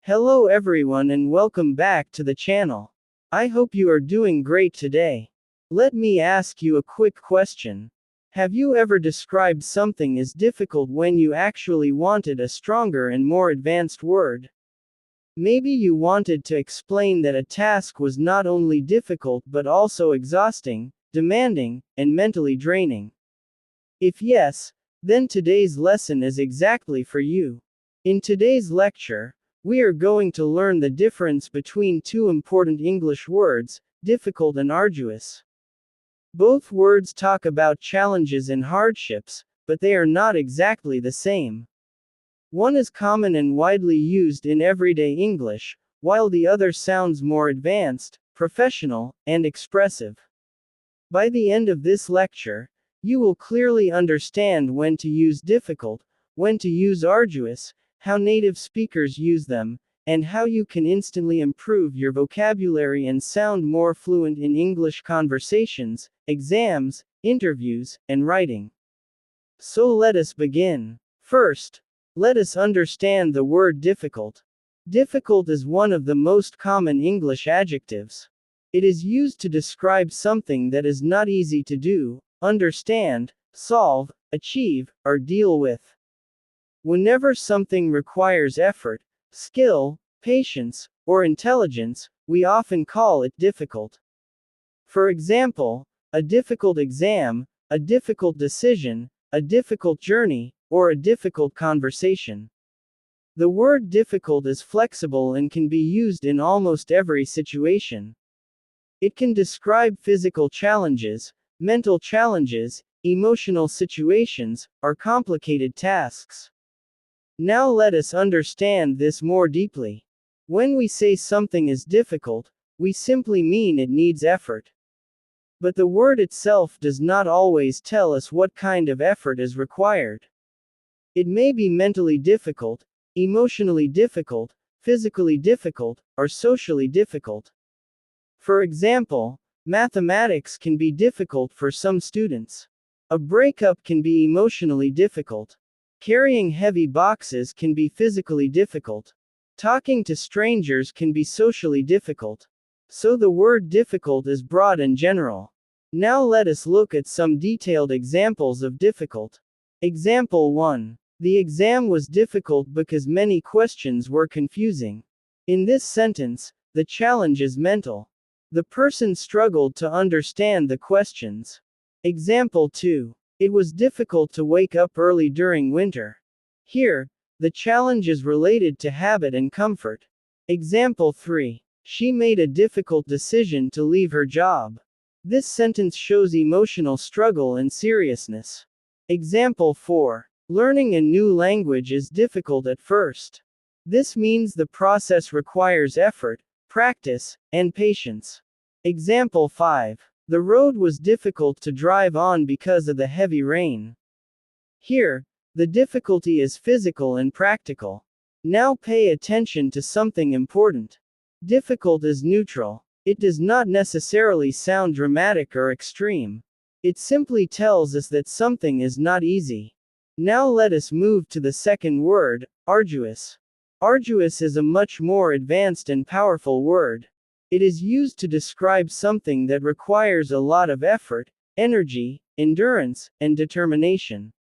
Hello everyone and welcome back to the channel. I hope you are doing great today. Let me ask you a quick question. Have you ever described something as difficult when you actually wanted a stronger and more advanced word? Maybe you wanted to explain that a task was not only difficult but also exhausting, demanding, and mentally draining. If yes, then today's lesson is exactly for you. In today's lecture, we are going to learn the difference between two important English words, difficult and arduous. Both words talk about challenges and hardships, but they are not exactly the same. One is common and widely used in everyday English, while the other sounds more advanced, professional, and expressive. By the end of this lecture, you will clearly understand when to use difficult, when to use arduous, how native speakers use them, and how you can instantly improve your vocabulary and sound more fluent in English conversations, exams, interviews, and writing. So let us begin. First, let us understand the word difficult. Difficult is one of the most common English adjectives. It is used to describe something that is not easy to do, understand, solve, achieve, or deal with. Whenever something requires effort, skill, patience, or intelligence, we often call it difficult. For example, a difficult exam, a difficult decision, a difficult journey, or a difficult conversation. The word difficult is flexible and can be used in almost every situation. It can describe physical challenges, mental challenges, emotional situations, or complicated tasks. Now let us understand this more deeply. When we say something is difficult, we simply mean it needs effort. But the word itself does not always tell us what kind of effort is required. It may be mentally difficult, emotionally difficult, physically difficult, or socially difficult. For example, mathematics can be difficult for some students. A breakup can be emotionally difficult. Carrying heavy boxes can be physically difficult. Talking to strangers can be socially difficult. So the word difficult is broad and general. Now let us look at some detailed examples of difficult. Example 1. The exam was difficult because many questions were confusing. In this sentence, the challenge is mental. The person struggled to understand the questions. Example 2. It was difficult to wake up early during winter. Here, the challenge is related to habit and comfort. Example 3. She made a difficult decision to leave her job. This sentence shows emotional struggle and seriousness. Example 4. Learning a new language is difficult at first. This means the process requires effort, practice, and patience. Example 5. The road was difficult to drive on because of the heavy rain. Here, the difficulty is physical and practical. Now pay attention to something important. Difficult is neutral. It does not necessarily sound dramatic or extreme. It simply tells us that something is not easy. Now let us move to the second word, arduous. Arduous is a much more advanced and powerful word. It is used to describe something that requires a lot of effort, energy, endurance, and determination.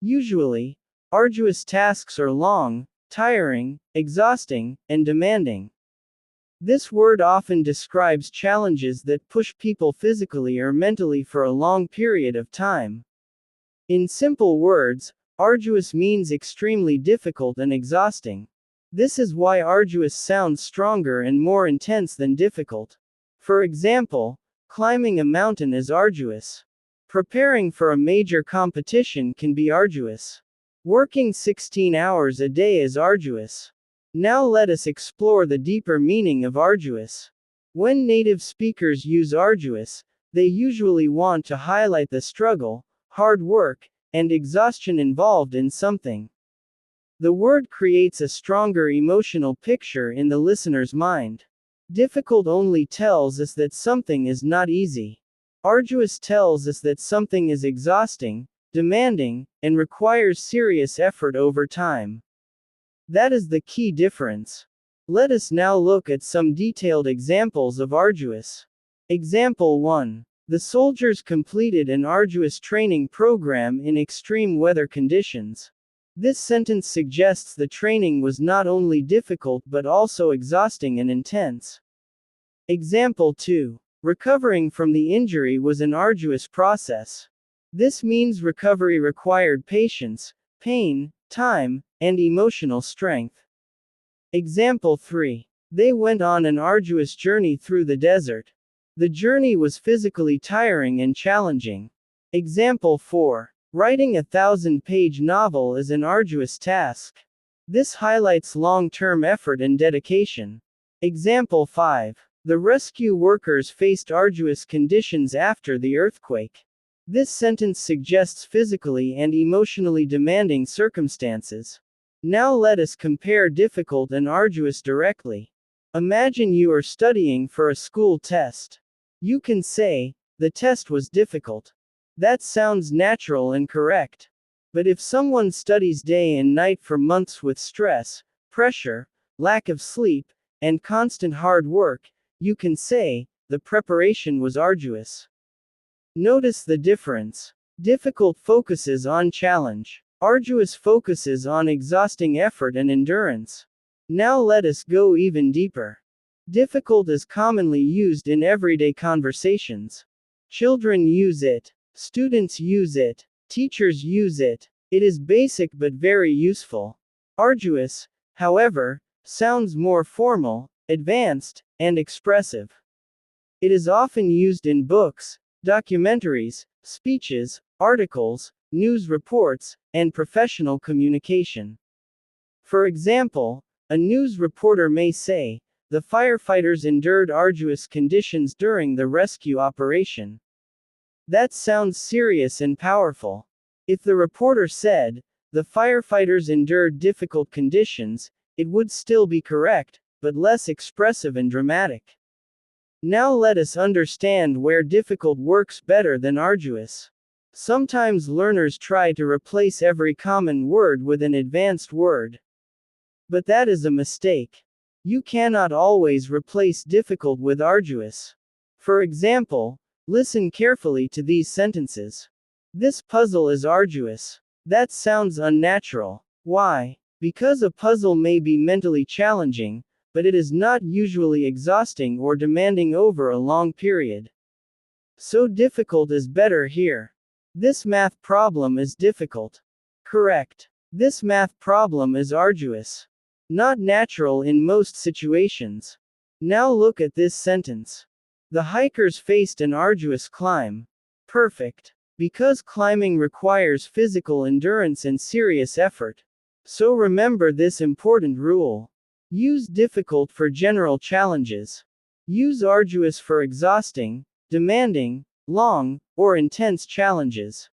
Usually, arduous tasks are long, tiring, exhausting, and demanding. This word often describes challenges that push people physically or mentally for a long period of time. In simple words, arduous means extremely difficult and exhausting. This is why arduous sounds stronger and more intense than difficult. For example, climbing a mountain is arduous. Preparing for a major competition can be arduous. Working 16 hours a day is arduous. Now let us explore the deeper meaning of arduous. When native speakers use arduous, they usually want to highlight the struggle, hard work, and exhaustion involved in something. The word creates a stronger emotional picture in the listener's mind. Difficult only tells us that something is not easy. Arduous tells us that something is exhausting, demanding, and requires serious effort over time. That is the key difference. Let us now look at some detailed examples of arduous. Example 1. The soldiers completed an arduous training program in extreme weather conditions. This sentence suggests the training was not only difficult but also exhausting and intense. Example 2. Recovering from the injury was an arduous process. This means recovery required patience, pain, time, and emotional strength. Example 3. They went on an arduous journey through the desert. The journey was physically tiring and challenging. Example 4. Writing a 1,000-page novel is an arduous task. This highlights long-term effort and dedication. Example 5. The rescue workers faced arduous conditions after the earthquake. This sentence suggests physically and emotionally demanding circumstances. Now let us compare difficult and arduous directly. Imagine you are studying for a school test. You can say, "The test was difficult." That sounds natural and correct. But if someone studies day and night for months with stress, pressure, lack of sleep, and constant hard work, you can say, "The preparation was arduous." Notice the difference. Difficult focuses on challenge. Arduous focuses on exhausting effort and endurance. Now let us go even deeper. Difficult is commonly used in everyday conversations. Children use it. Students use it. Teachers use it. It is basic but very useful. Arduous, however, sounds more formal, advanced, and expressive. It is often used in books, documentaries, speeches, articles, news reports, and professional communication. For example, a news reporter may say, "The firefighters endured arduous conditions during the rescue operation." That sounds serious and powerful. If the reporter said, "The firefighters endured difficult conditions," it would still be correct, but less expressive and dramatic. Now let us understand where difficult works better than arduous. Sometimes learners try to replace every common word with an advanced word. But that is a mistake. You cannot always replace difficult with arduous. For example, listen carefully to these sentences. "This puzzle is arduous." That sounds unnatural. Why? Because a puzzle may be mentally challenging, but it is not usually exhausting or demanding over a long period. So difficult is better here. "This math problem is difficult." Correct. "This math problem is arduous." Not natural in most situations. Now look at this sentence. The hikers faced an arduous climb. Perfect. Because climbing requires physical endurance and serious effort. So remember this important rule. Use difficult for general challenges. Use arduous for exhausting, demanding, long, or intense challenges.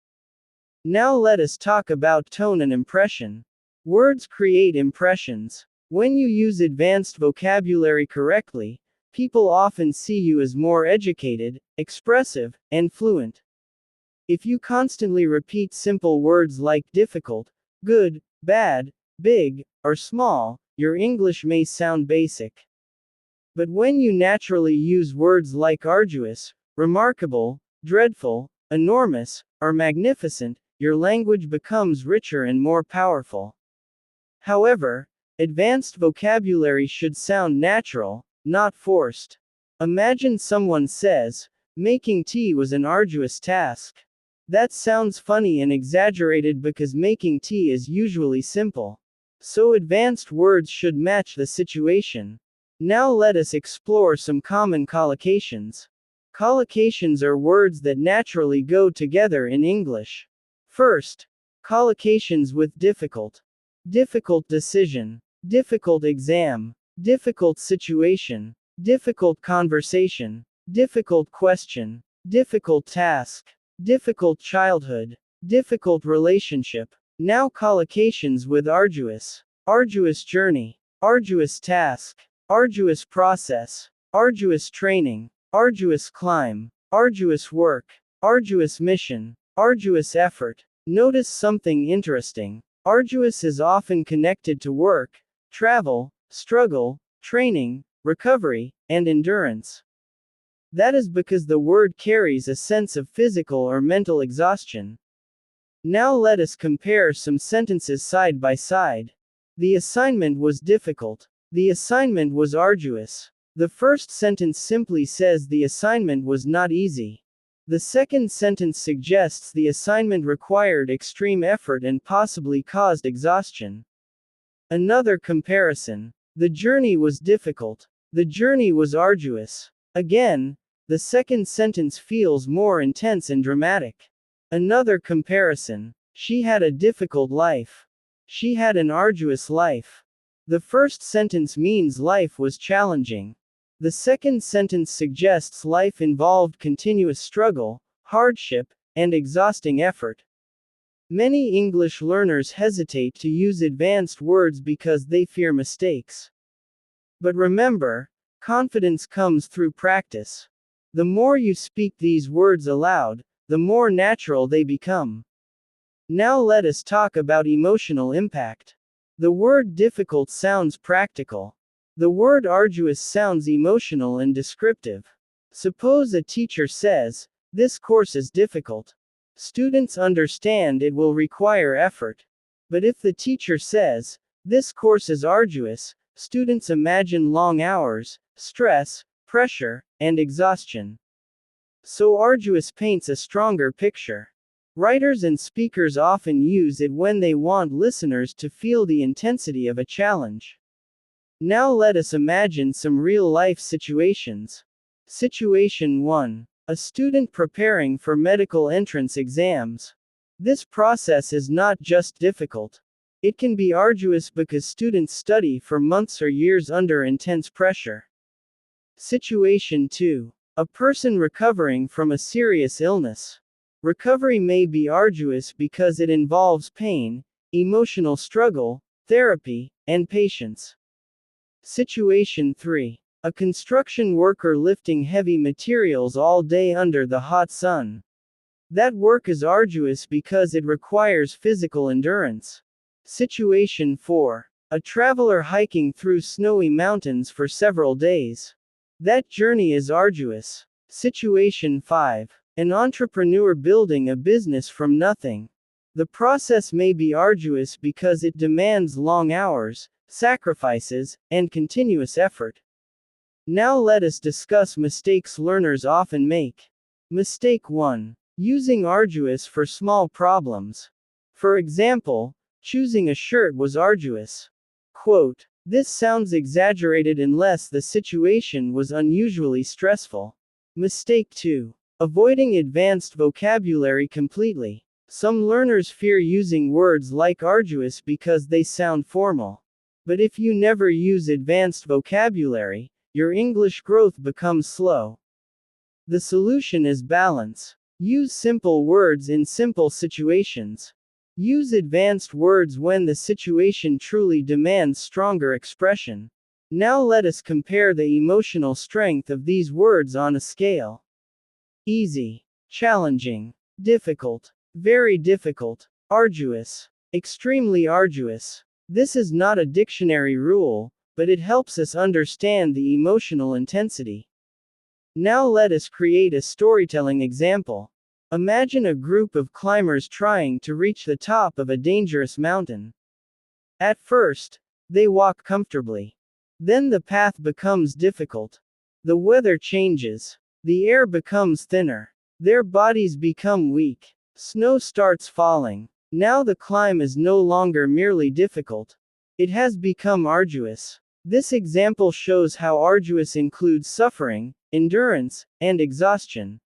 Now let us talk about tone and impression. Words create impressions. When you use advanced vocabulary correctly, people often see you as more educated, expressive, and fluent. If you constantly repeat simple words like difficult, good, bad, big, or small, your English may sound basic. But when you naturally use words like arduous, remarkable, dreadful, enormous, or magnificent, your language becomes richer and more powerful. However, advanced vocabulary should sound natural, not forced. Imagine someone says, "Making tea was an arduous task." That sounds funny and exaggerated because making tea is usually simple. So advanced words should match the situation. Now let us explore some common collocations. Collocations are words that naturally go together in English. First, collocations with difficult. Difficult decision. Difficult exam. Difficult situation. Difficult conversation. Difficult question. Difficult task. Difficult childhood. Difficult relationship. Now collocations with arduous. Arduous journey. Arduous task. Arduous process. Arduous training. Arduous climb. Arduous work. Arduous mission. Arduous effort. Notice something interesting. Arduous is often connected to work, travel, struggle, training, recovery, and endurance. That is because the word carries a sense of physical or mental exhaustion. Now let us compare some sentences side by side. The assignment was difficult. The assignment was arduous. The first sentence simply says the assignment was not easy. The second sentence suggests the assignment required extreme effort and possibly caused exhaustion. Another comparison. The journey was difficult. The journey was arduous. Again, the second sentence feels more intense and dramatic. Another comparison. She had a difficult life. She had an arduous life. The first sentence means life was challenging. The second sentence suggests life involved continuous struggle, hardship, and exhausting effort. Many English learners hesitate to use advanced words because they fear mistakes. But remember, confidence comes through practice. The more you speak these words aloud, the more natural they become. Now let us talk about emotional impact. The word difficult sounds practical. The word arduous sounds emotional and descriptive. Suppose a teacher says, "This course is difficult." Students understand it will require effort. But if the teacher says, "This course is arduous," students imagine long hours, stress, pressure, and exhaustion. So arduous paints a stronger picture. Writers and speakers often use it when they want listeners to feel the intensity of a challenge. Now let us imagine some real-life situations. Situation 1. A student preparing for medical entrance exams. This process is not just difficult. It can be arduous because students study for months or years under intense pressure. Situation 2. A person recovering from a serious illness. Recovery may be arduous because it involves pain, emotional struggle, therapy, and patience. Situation 3. A construction worker lifting heavy materials all day under the hot sun. That work is arduous because it requires physical endurance. Situation 4. A traveler hiking through snowy mountains for several days. That journey is arduous. Situation 5. An entrepreneur building a business from nothing. The process may be arduous because it demands long hours, sacrifices, and continuous effort. Now let us discuss mistakes learners often make. Mistake 1. Using arduous for small problems. For example, choosing a shirt was arduous. Quote, "This sounds exaggerated unless the situation was unusually stressful." Mistake 2. Avoiding advanced vocabulary completely. Some learners fear using words like arduous because they sound formal. But if you never use advanced vocabulary, your English growth becomes slow. The solution is balance. Use simple words in simple situations. Use advanced words when the situation truly demands stronger expression. Now let us compare the emotional strength of these words on a scale. Easy, challenging, difficult, very difficult, arduous, extremely arduous. This is not a dictionary rule, but it helps us understand the emotional intensity. Now let us create a storytelling example. Imagine a group of climbers trying to reach the top of a dangerous mountain. At first, they walk comfortably. Then the path becomes difficult. The weather changes. The air becomes thinner. Their bodies become weak. Snow starts falling. Now the climb is no longer merely difficult. It has become arduous. This example shows how arduous includes suffering, endurance, and exhaustion.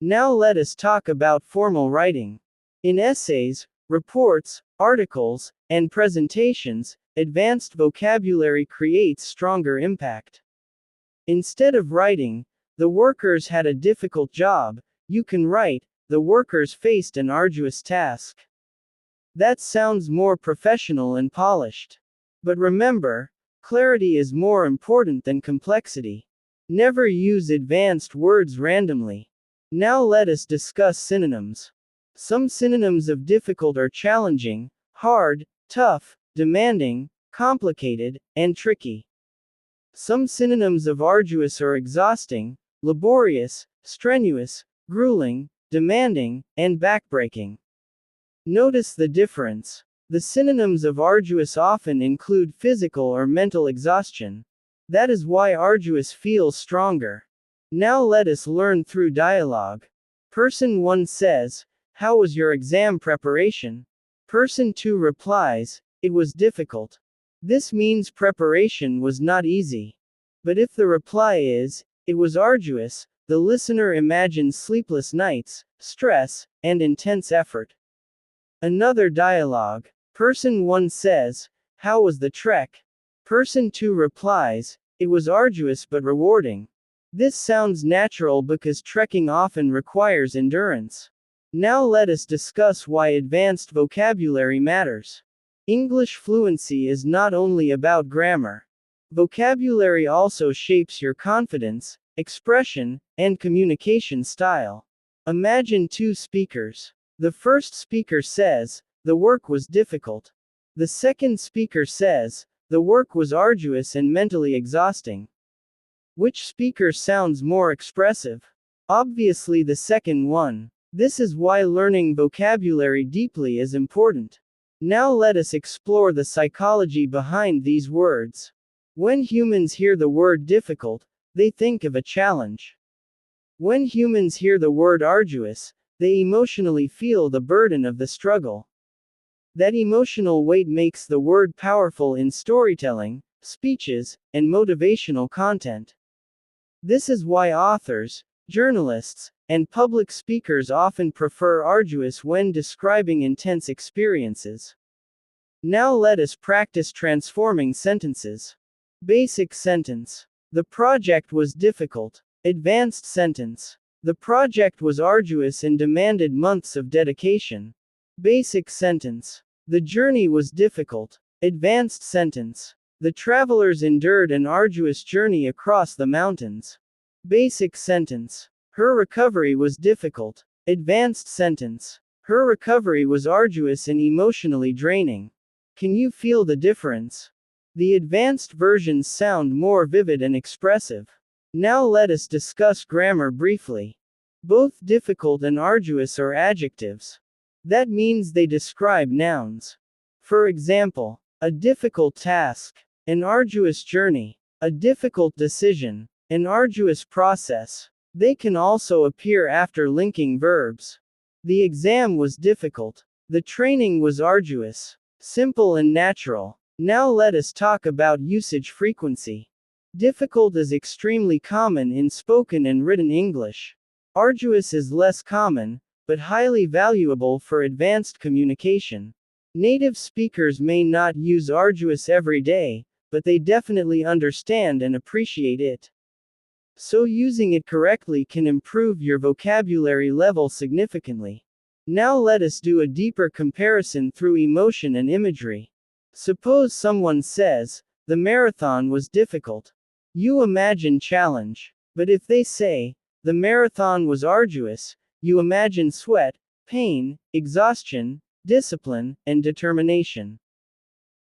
Now let us talk about formal writing. In essays, reports, articles, and presentations, advanced vocabulary creates stronger impact. Instead of writing, "The workers had a difficult job," you can write, "The workers faced an arduous task." That sounds more professional and polished. But remember, clarity is more important than complexity. Never use advanced words randomly. Now let us discuss synonyms. Some synonyms of difficult are challenging, hard, tough, demanding, complicated, and tricky. Some synonyms of arduous are exhausting, laborious, strenuous, grueling, demanding, and backbreaking. Notice the difference. The synonyms of arduous often include physical or mental exhaustion. That is why arduous feels stronger. Now let us learn through dialogue. Person 1 says, "How was your exam preparation?" Person 2 replies, "It was difficult." This means preparation was not easy. But if the reply is, "It was arduous," the listener imagines sleepless nights, stress, and intense effort. Another dialogue. Person 1 says, "How was the trek?" Person 2 replies, "It was arduous but rewarding." This sounds natural because trekking often requires endurance. Now let us discuss why advanced vocabulary matters. English fluency is not only about grammar. Vocabulary also shapes your confidence, expression, and communication style. Imagine two speakers. The first speaker says, "The work was difficult." The second speaker says, "The work was arduous and mentally exhausting." Which speaker sounds more expressive? Obviously the second one. This is why learning vocabulary deeply is important. Now let us explore the psychology behind these words. When humans hear the word difficult, they think of a challenge. When humans hear the word arduous, they emotionally feel the burden of the struggle. That emotional weight makes the word powerful in storytelling, speeches, and motivational content. This is why authors, journalists, and public speakers often prefer arduous when describing intense experiences. Now let us practice transforming sentences. Basic sentence. The project was difficult. Advanced sentence. The project was arduous and demanded months of dedication. Basic sentence. The journey was difficult. Advanced sentence. The travelers endured an arduous journey across the mountains. Basic sentence. Her recovery was difficult. Advanced sentence. Her recovery was arduous and emotionally draining. Can you feel the difference? The advanced versions sound more vivid and expressive. Now let us discuss grammar briefly. Both difficult and arduous are adjectives. That means they describe nouns. For example, a difficult task, an arduous journey, a difficult decision, an arduous process. They can also appear after linking verbs. The exam was difficult. The training was arduous. Simple and natural. Now let us talk about usage frequency. Difficult is extremely common in spoken and written English. Arduous is less common, but highly valuable for advanced communication. Native speakers may not use arduous every day, but they definitely understand and appreciate it. So using it correctly can improve your vocabulary level significantly. Now let us do a deeper comparison through emotion and imagery. Suppose someone says, "The marathon was difficult." You imagine challenge. But if they say, "The marathon was arduous," you imagine sweat, pain, exhaustion, discipline, and determination.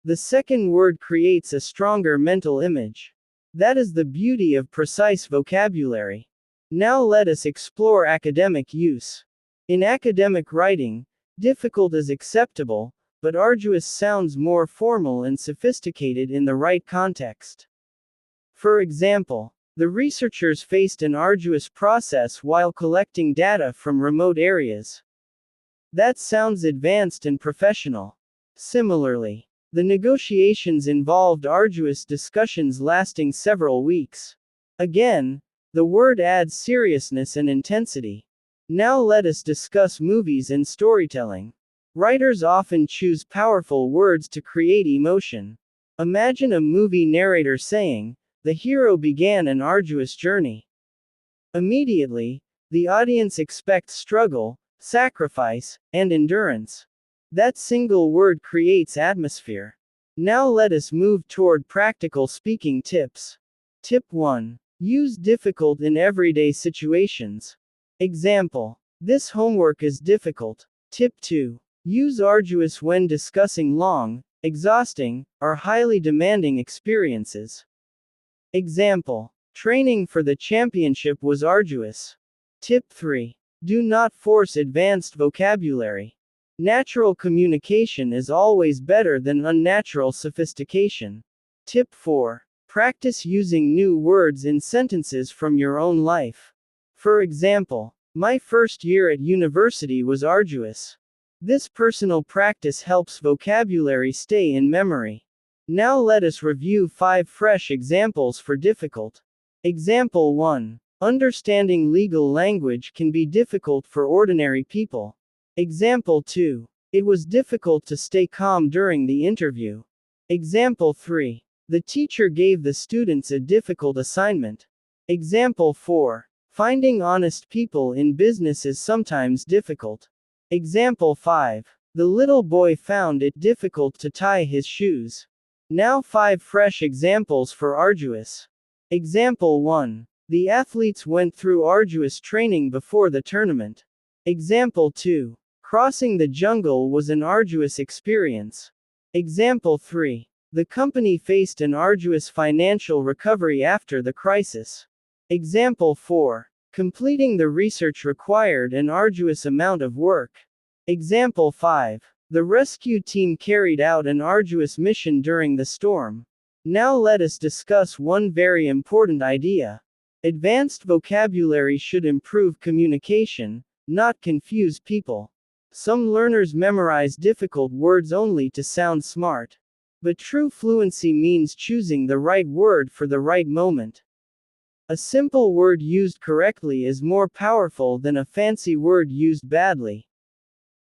The second word creates a stronger mental image. That is the beauty of precise vocabulary. Now let us explore academic use. In academic writing, difficult is acceptable, but arduous sounds more formal and sophisticated in the right context. For example, the researchers faced an arduous process while collecting data from remote areas. That sounds advanced and professional. Similarly, the negotiations involved arduous discussions lasting several weeks. Again, the word adds seriousness and intensity. Now let us discuss movies and storytelling. Writers often choose powerful words to create emotion. Imagine a movie narrator saying, "The hero began an arduous journey." Immediately, the audience expects struggle, sacrifice, and endurance. That single word creates atmosphere. Now let us move toward practical speaking tips. Tip 1. Use difficult in everyday situations. Example: "This homework is difficult." Tip 2. Use arduous when discussing long, exhausting, or highly demanding experiences. Example: training for the championship was arduous. Tip 3. Do not force advanced vocabulary. Natural communication is always better than unnatural sophistication. Tip 4. Practice using new words in sentences from your own life. For example, my first year at university was arduous. This personal practice helps vocabulary stay in memory. Now let us review 5 fresh examples for difficult. Example 1. Understanding legal language can be difficult for ordinary people. Example 2. It was difficult to stay calm during the interview. Example 3. The teacher gave the students a difficult assignment. Example 4. Finding honest people in business is sometimes difficult. Example 5. The little boy found it difficult to tie his shoes. Now 5 fresh examples for arduous. Example 1. The athletes went through arduous training before the tournament. Example 2. Crossing the jungle was an arduous experience. Example 3. The company faced an arduous financial recovery after the crisis. Example 4. Completing the research required an arduous amount of work. Example 5. The rescue team carried out an arduous mission during the storm. Now let us discuss one very important idea. Advanced vocabulary should improve communication, not confuse people. Some learners memorize difficult words only to sound smart. But true fluency means choosing the right word for the right moment. A simple word used correctly is more powerful than a fancy word used badly.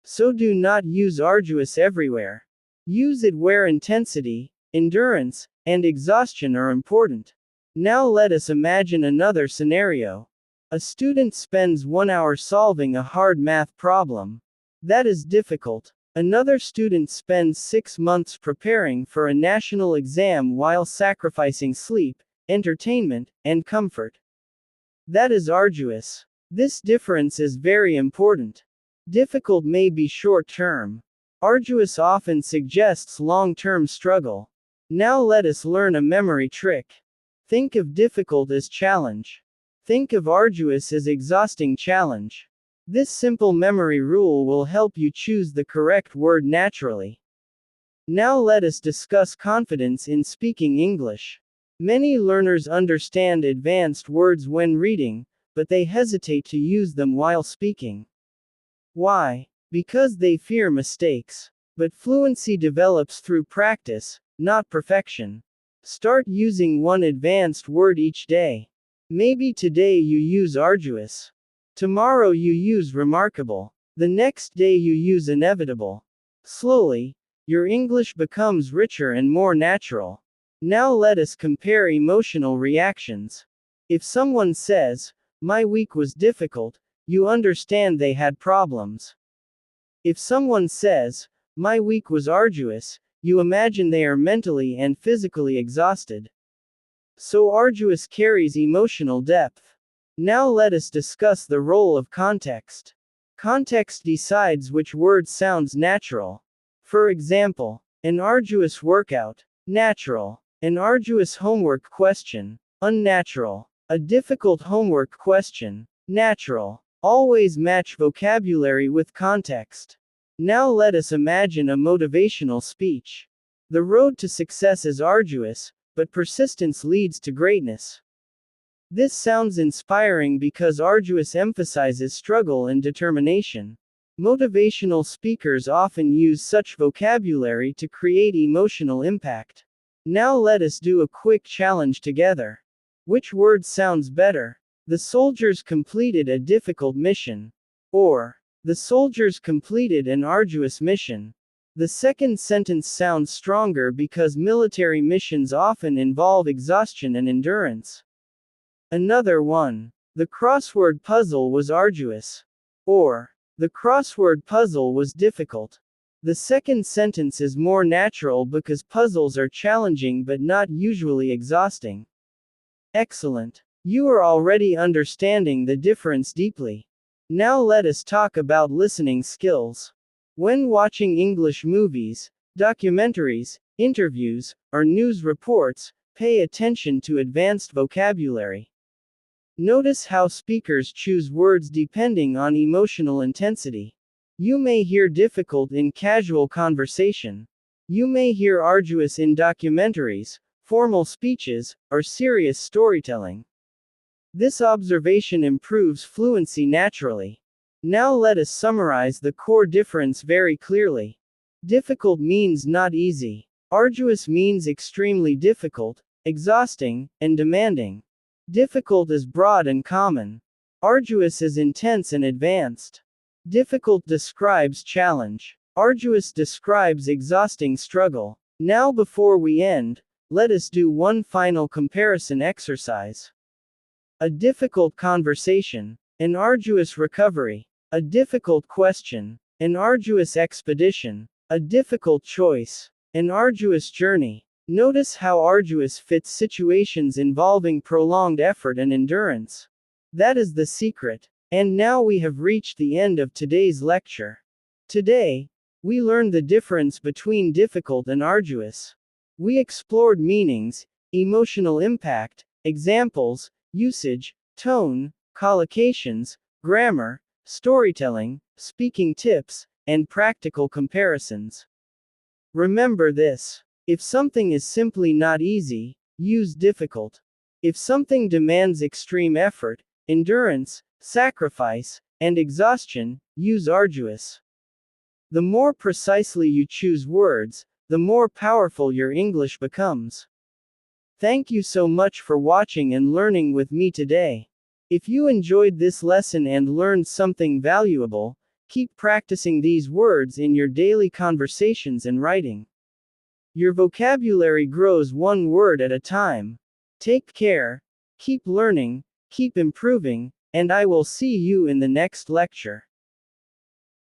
So do not use arduous everywhere. Use it where intensity, endurance, and exhaustion are important. Now let us imagine another scenario. A student spends 1 hour solving a hard math problem. That is difficult. Another student spends 6 months preparing for a national exam while sacrificing sleep, entertainment, and comfort. That is arduous. This difference is very important. Difficult may be short-term. Arduous often suggests long-term struggle. Now let us learn a memory trick. Think of difficult as challenge. Think of arduous as exhausting challenge. This simple memory rule will help you choose the correct word naturally. Now let us discuss confidence in speaking English. Many learners understand advanced words when reading, but they hesitate to use them while speaking. Why? Because they fear mistakes. But fluency develops through practice, not perfection. Start using one advanced word each day. Maybe today you use arduous. Tomorrow you use remarkable. The next day you use inevitable. Slowly, your English becomes richer and more natural. Now let us compare emotional reactions. If someone says, "My week was difficult," you understand they had problems. If someone says, "My week was arduous," you imagine they are mentally and physically exhausted. So arduous carries emotional depth. Now let us discuss the role of context. Context decides which word sounds natural. For example, an arduous workout, natural. An arduous homework question, unnatural. A difficult homework question, natural. Always match vocabulary with context. Now let us imagine a motivational speech. The road to success is arduous, but persistence leads to greatness. This sounds inspiring because arduous emphasizes struggle and determination. Motivational speakers often use such vocabulary to create emotional impact. Now let us do a quick challenge together. Which word sounds better? The soldiers completed a difficult mission. Or, the soldiers completed an arduous mission. The second sentence sounds stronger because military missions often involve exhaustion and endurance. Another one. The crossword puzzle was arduous. Or, the crossword puzzle was difficult. The second sentence is more natural because puzzles are challenging but not usually exhausting. Excellent. You are already understanding the difference deeply. Now let us talk about listening skills. When watching English movies, documentaries, interviews, or news reports, pay attention to advanced vocabulary. Notice how speakers choose words depending on emotional intensity. You may hear difficult in casual conversation. You may hear arduous in documentaries, formal speeches, or serious storytelling. This observation improves fluency naturally. Now let us summarize the core difference very clearly. Difficult means not easy. Arduous means extremely difficult, exhausting, and demanding. Difficult is broad and common. Arduous is intense and advanced. Difficult describes challenge. Arduous describes exhausting struggle. Now before we end, let us do one final comparison exercise. A difficult conversation, an arduous recovery. A difficult question, an arduous expedition. A difficult choice, an arduous journey. Notice how arduous fits situations involving prolonged effort and endurance. That is the secret. And now we have reached the end of today's lecture. Today, we learned the difference between difficult and arduous. We explored meanings, emotional impact, examples, usage, tone, collocations, grammar, storytelling, speaking tips, and practical comparisons. Remember this: if something is simply not easy, use difficult. If something demands extreme effort, endurance, sacrifice, and exhaustion, use arduous. The more precisely you choose words, the more powerful your English becomes. Thank you so much for watching and learning with me today. If you enjoyed this lesson and learned something valuable, keep practicing these words in your daily conversations and writing. Your vocabulary grows one word at a time. Take care, keep learning, keep improving, and I will see you in the next lecture.